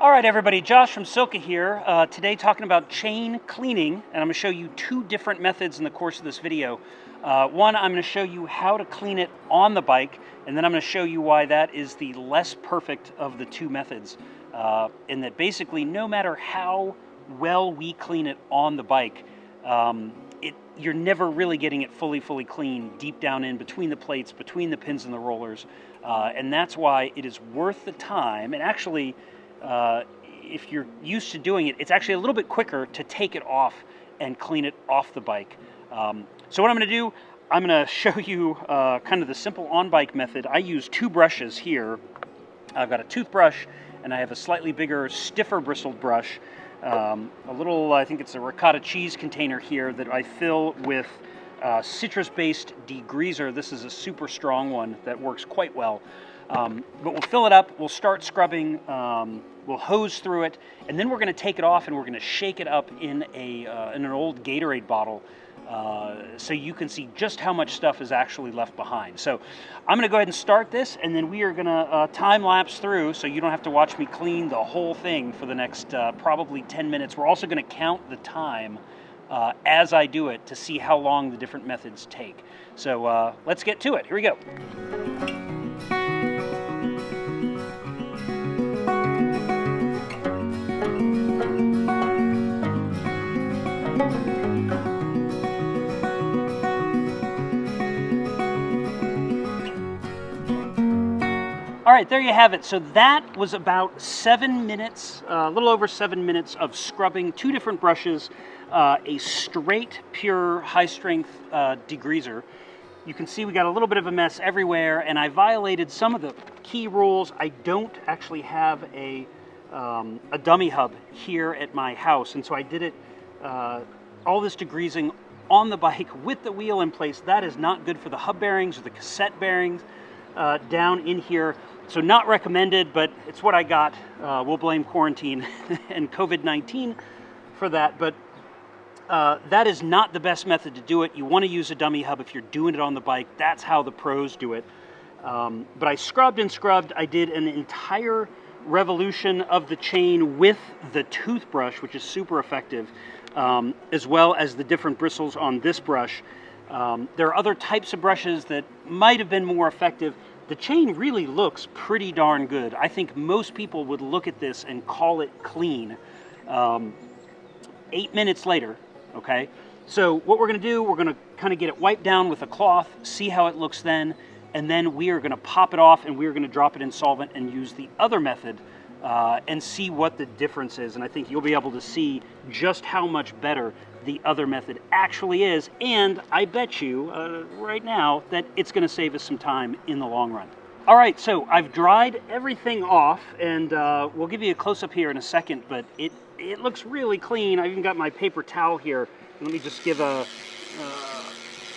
All right, everybody, Josh from SILCA here. Today talking about chain cleaning, and I'm going to show you two different methods in the course of this video. One, I'm going to show you how to clean it on the bike, and then I'm going to show you why that is the less perfect of the two methods. And that basically, no matter how well we clean it on the bike, you're never really getting it fully clean deep down in between the plates, between the pins and the rollers. And that's why it is worth the time, and actually, if you're used to doing it, it's actually a little bit quicker to take it off and clean it off the bike. So what I'm going to do, I'm going to show you kind of the simple on-bike method. I use two brushes here. I've got a toothbrush, and I have a slightly bigger, stiffer bristled brush. A little, I think it's a ricotta cheese container here that I fill with citrus-based degreaser. This is a super strong one that works quite well. But we'll fill it up, we'll start scrubbing, we'll hose through it, and then we're going to take it off and we're going to shake it up in an old Gatorade bottle so you can see just how much stuff is actually left behind. So I'm going to go ahead and start this, and then we are going to time lapse through so you don't have to watch me clean the whole thing for the next probably 10 minutes. We're also going to count the time as I do it to see how long the different methods take. So let's get to it. Here we go. All right, there you have it. So that was about 7 minutes, a little over 7 minutes of scrubbing, two different brushes, a straight, pure, high-strength degreaser. You can see we got a little bit of a mess everywhere, and I violated some of the key rules. I don't actually have a dummy hub here at my house, and so I did it, all this degreasing on the bike with the wheel in place. That is not good for the hub bearings or the cassette bearings down in here. So not recommended, but it's what I got. We'll blame quarantine and COVID-19 for that, but that is not the best method to do it. You want to use a dummy hub if you're doing it on the bike. That's how the pros do it. But I scrubbed and scrubbed. I did an entire revolution of the chain with the toothbrush, which is super effective, as well as the different bristles on this brush. There are other types of brushes that might have been more effective. The chain really looks pretty darn good. I think most people would look at this and call it clean 8 minutes later, okay? So what we're gonna do, we're gonna kind of get it wiped down with a cloth, see how it looks then, and then we are gonna pop it off and we are gonna drop it in solvent and use the other method and see what the difference is. And I think you'll be able to see just how much better the other method actually is, and I bet you right now that it's going to save us some time in the long run. All right, so I've dried everything off, and we'll give you a close-up here in a second, but it looks really clean. I've even got my paper towel here. Let me just give a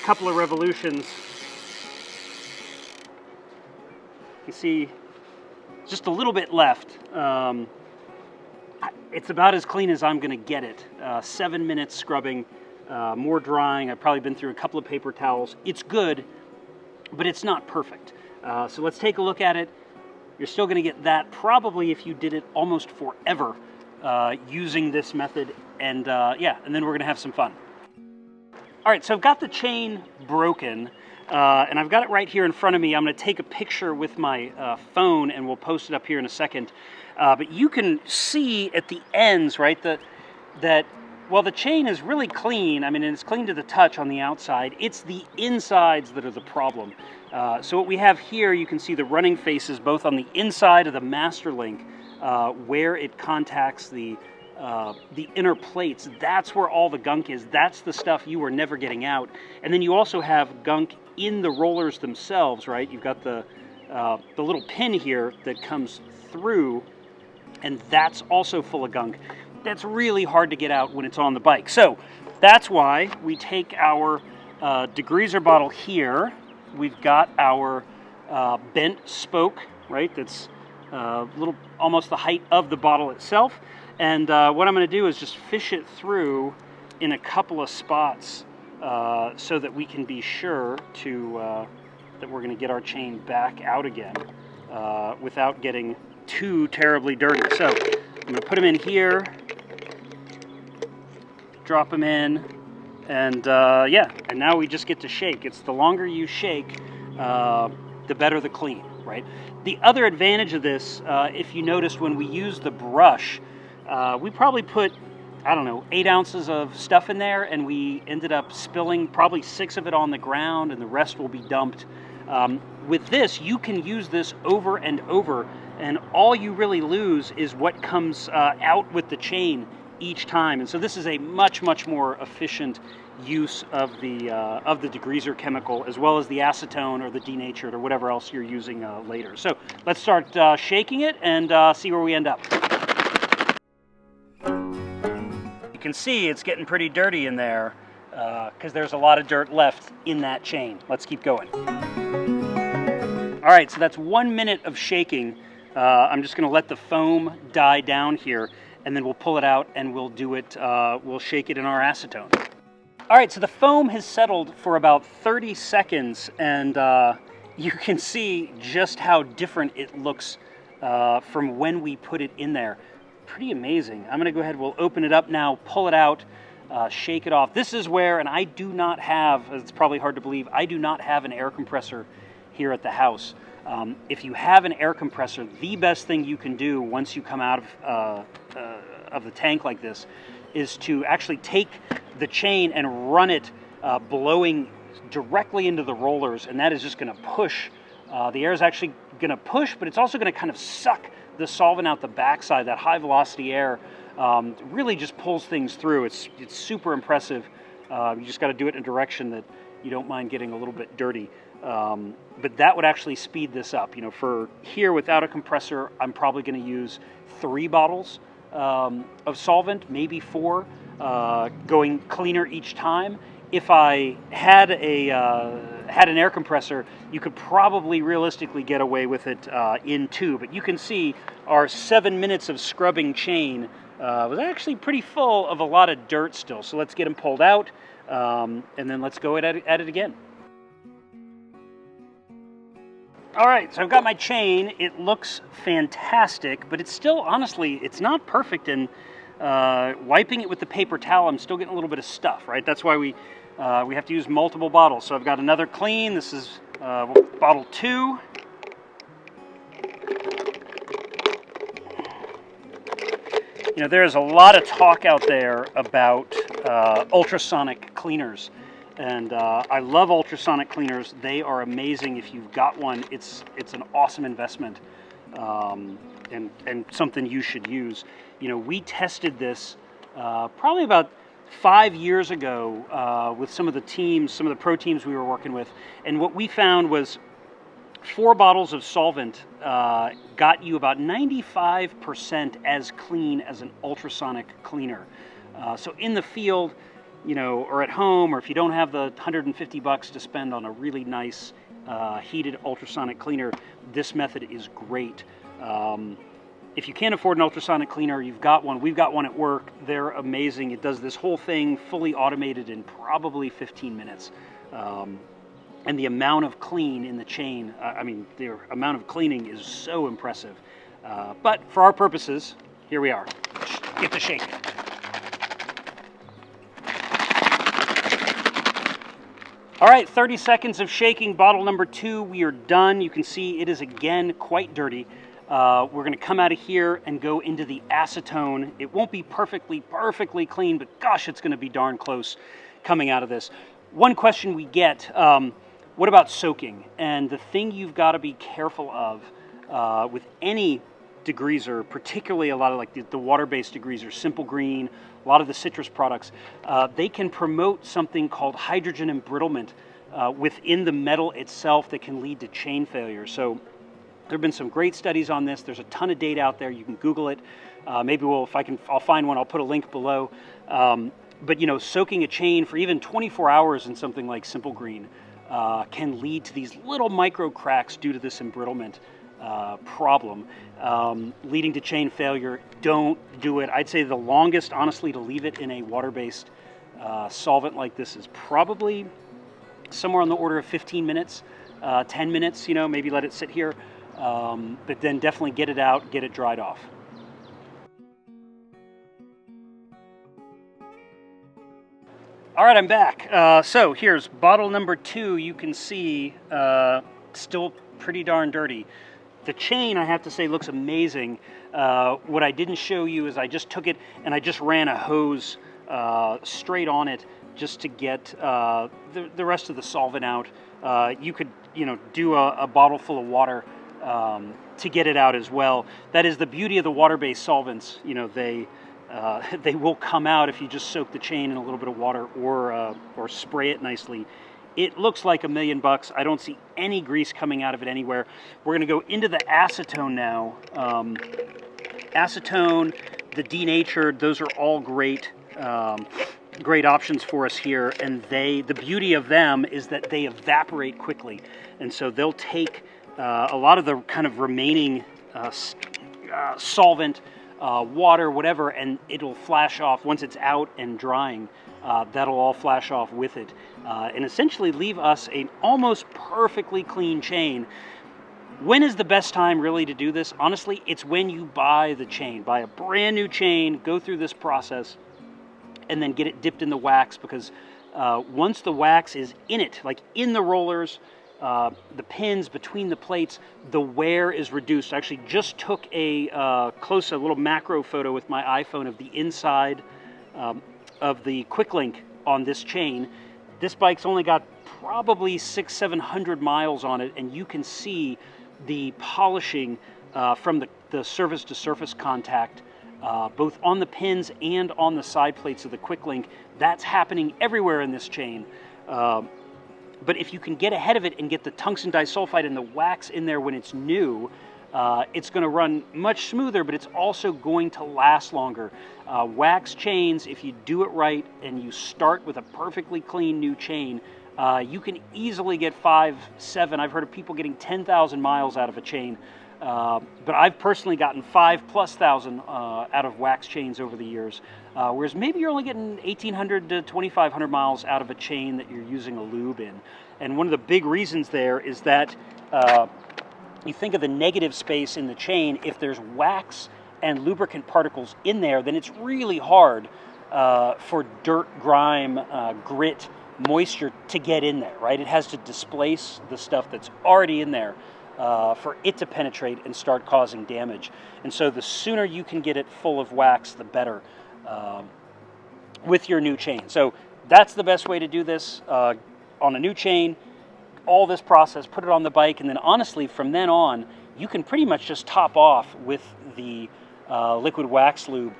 couple of revolutions. You see just a little bit left. It's about as clean as I'm going to get it. 7 minutes scrubbing, more drying. I've probably been through a couple of paper towels. It's good, but it's not perfect. So let's take a look at it. You're still going to get that probably if you did it almost forever using this method. And yeah, and then we're going to have some fun. All right, so I've got the chain broken, and I've got it right here in front of me. I'm going to take a picture with my phone, and we'll post it up here in a second. But you can see at the ends, right, that while the chain is really clean, I mean, and it's clean to the touch on the outside, it's the insides that are the problem. So what we have here, you can see the running faces both on the inside of the master link, where it contacts the inner plates. That's where all the gunk is. That's the stuff you are never getting out. And then you also have gunk in the rollers themselves, right? You've got the little pin here that comes through, and that's also full of gunk. That's really hard to get out when it's on the bike. So that's why we take our degreaser bottle here. We've got our bent spoke, right? That's little, almost the height of the bottle itself. And what I'm going to do is just fish it through in a couple of spots so that we can be sure to that we're going to get our chain back out again without getting too terribly dirty. So I'm going to put them in here, drop them in, and yeah, and now we just get to shake. It's the longer you shake, the better the clean, right? The other advantage of this, if you noticed when we used the brush, we probably put, I don't know, 8 ounces of stuff in there, and we ended up spilling probably 6 of it on the ground, and the rest will be dumped. With this, you can use this over and over, and all you really lose is what comes out with the chain each time. And so this is a much more efficient use of the degreaser chemical, as well as the acetone or the denatured or whatever else you're using later. So let's start shaking it and see where we end up. You can see it's getting pretty dirty in there because there's a lot of dirt left in that chain. Let's keep going. All right, so that's 1 minute of shaking. I'm just going to let the foam die down here, and then we'll pull it out and we'll do it. We'll shake it in our acetone. All right, so the foam has settled for about 30 seconds, and you can see just how different it looks from when we put it in there. Pretty amazing. I'm gonna go ahead, we'll open it up now, pull it out, shake it off. This is where, and I do not have, it's probably hard to believe, I do not have an air compressor here at the house. If you have an air compressor, the best thing you can do once you come out of the tank like this is to actually take the chain and run it blowing directly into the rollers, and that is just going to push. The air is actually going to push, but it's also going to kind of suck the solvent out the backside. That high velocity air really just pulls things through. It's super impressive. You just got to do it in a direction that you don't mind getting a little bit dirty. But that would actually speed this up. You know, for here without a compressor, I'm probably going to use 3 bottles of solvent, maybe 4, going cleaner each time. If I had an air compressor, you could probably realistically get away with it in 2. But you can see our 7 minutes of scrubbing chain was actually pretty full of a lot of dirt still. So let's get them pulled out, and then let's go at it again. All right, so I've got my chain. It looks fantastic, but it's still, honestly, it's not perfect. And wiping it with the paper towel, I'm still getting a little bit of stuff, right? That's why we have to use multiple bottles. So I've got another clean. This is bottle 2. You know, there's a lot of talk out there about ultrasonic cleaners. And I love ultrasonic cleaners. They are amazing. If you've got one, it's an awesome investment, and something you should use. You know, we tested this probably about 5 years ago with some of the teams, some of the pro teams we were working with, and what we found was 4 bottles of solvent got you about 95% as clean as an ultrasonic cleaner. So in the field, you know, or at home, or if you don't have the $150 to spend on a really nice heated ultrasonic cleaner, this method is great. If you can't afford an ultrasonic cleaner, you've got one. We've got one at work. They're amazing. It does this whole thing fully automated in probably 15 minutes. And the amount of clean in the chain, I mean, the amount of cleaning is so impressive. But for our purposes, here we are. Get to shake. All right, 30 seconds of shaking, bottle number 2, we are done. You can see it is again quite dirty. We're gonna come out of here and go into the acetone. It won't be perfectly clean, but gosh, it's gonna be darn close coming out of this. One question we get, what about soaking? And the thing you've gotta be careful of with any degreaser, particularly a lot of like the water-based degreasers, Simple Green, a lot of the citrus products, they can promote something called hydrogen embrittlement within the metal itself that can lead to chain failure. So there have been some great studies on this. There's a ton of data out there. You can Google it. Maybe I'll find one. I'll put a link below. But you know, soaking a chain for even 24 hours in something like Simple Green can lead to these little micro cracks due to this embrittlement problem, leading to chain failure. Don't do it. I'd say the longest, honestly, to leave it in a water-based solvent like this is probably somewhere on the order of 15 minutes, 10 minutes, you know, maybe let it sit here, but then definitely get it out, get it dried off. All right, I'm back. So here's bottle number 2. You can see still pretty darn dirty. The chain, I have to say, looks amazing. What I didn't show you is I just took it and I just ran a hose straight on it just to get the rest of the solvent out. You could, do a bottle full of water to get it out as well. That is the beauty of the water-based solvents. They will come out if you just soak the chain in a little bit of water or spray it nicely. It looks like $1 million. I don't see any grease coming out of it anywhere. We're going to go into the acetone now. Acetone, the denatured, those are all great great options for us here. And the beauty of them is that they evaporate quickly. And so they'll take a lot of the kind of remaining solvent, water, whatever, and it'll flash off once it's out and drying. That'll all flash off with it and essentially leave us an almost perfectly clean chain. When is the best time really to do this? Honestly, it's when you buy the chain. Buy a brand new chain, go through this process, and then get it dipped in the wax, because once the wax is in it, like in the rollers, the pins between the plates, the wear is reduced. I actually just took a little macro photo with my iPhone of the inside of the quick link on this chain. This bike's only got probably 600-700 miles on it, and you can see the polishing from the surface to surface contact, both on the pins and on the side plates of the quick link. That's happening everywhere in this chain. But if you can get ahead of it and get the tungsten disulfide and the wax in there when it's new, it's going to run much smoother, but it's also going to last longer. Wax chains, if you do it right and you start with a perfectly clean new chain, you can easily get 5, 7, I've heard of people getting 10,000 miles out of a chain. But I've personally gotten 5,000+ out of wax chains over the years, whereas maybe you're only getting 1,800 to 2,500 miles out of a chain that you're using a lube in. And one of the big reasons there is that you think of the negative space in the chain. If there's wax and lubricant particles in there, then it's really hard for dirt, grime, grit, moisture to get in there, right? It has to displace the stuff that's already in there for it to penetrate and start causing damage. And so the sooner you can get it full of wax, the better with your new chain. So that's the best way to do this on a new chain. All this process, put it on the bike, and then honestly, from then on, you can pretty much just top off with the liquid wax lube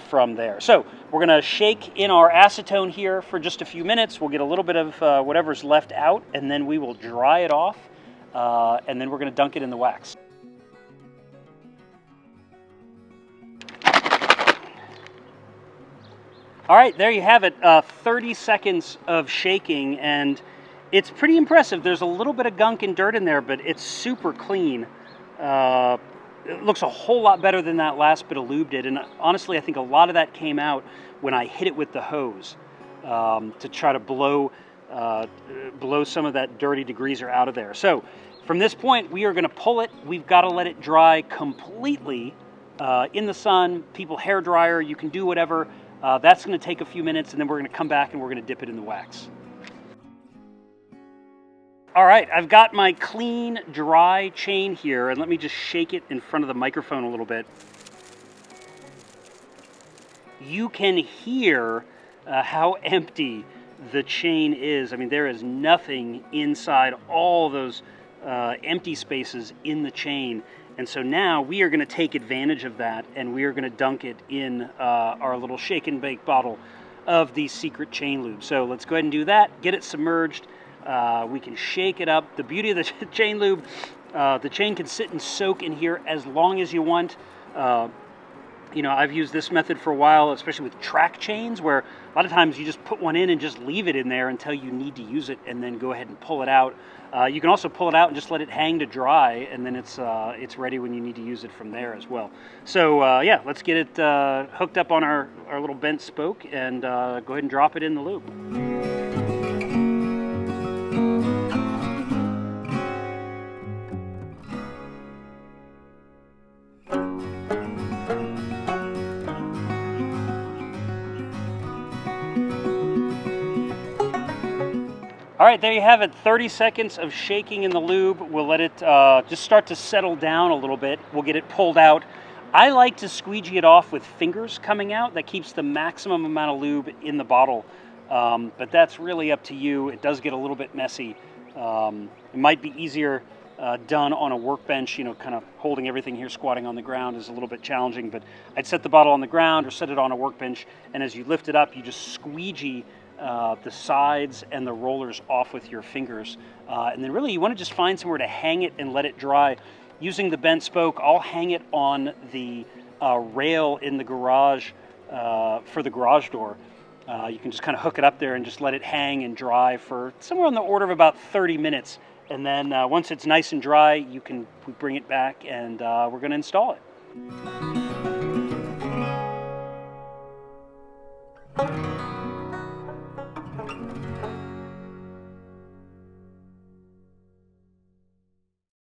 from there. So we're going to shake in our acetone here for just a few minutes. We'll get a little bit of whatever's left out, and then we will dry it off. And then we're going to dunk it in the wax. All right, there you have it. 30 seconds of shaking, and it's pretty impressive. There's a little bit of gunk and dirt in there, but it's super clean. It looks a whole lot better than that last bit of lube did. And honestly, I think a lot of that came out when I hit it with the hose to try to blow some of that dirty degreaser out of there. So from this point, we are going to pull it. We've got to let it dry completely in the sun. People hair dryer, you can do whatever. That's going to take a few minutes, and then we're going to come back and we're going to dip it in the wax. All right, I've got my clean, dry chain here, and let me just shake it in front of the microphone a little bit. You can hear how empty the chain is. I mean, there is nothing inside all those empty spaces in the chain. And so now we are going to take advantage of that, and we are going to dunk it in our little shake and bake bottle of the Secret Chain Lube. So let's go ahead and do that, get it submerged. We can shake it up. The beauty of the chain lube, the chain can sit and soak in here as long as you want. I've used this method for a while, especially with track chains, where a lot of times you just put one in and just leave it in there until you need to use it, and then go ahead and pull it out. You can also pull it out and just let it hang to dry, and then it's ready when you need to use it from there as well. So yeah, let's get it hooked up on our little bent spoke, and go ahead and drop it in the lube. All right, there you have it. 30 seconds of shaking in the lube. We'll let it just start to settle down a little bit. We'll get it pulled out. I like to squeegee it off with fingers coming out. That keeps the maximum amount of lube in the bottle. But that's really up to you. It does get a little bit messy. It might be easier done on a workbench, you know, kind of holding everything here, squatting on the ground is a little bit challenging, but I'd set the bottle on the ground or set it on a workbench, and as you lift it up, you just squeegee the sides and the rollers off with your fingers. And then really you want to just find somewhere to hang it and let it dry. Using the bent spoke, I'll hang it on the rail in the garage for the garage door. You can just kind of hook it up there and just let it hang and dry for somewhere on the order of about 30 minutes. And then once it's nice and dry, we bring it back and we're going to install it.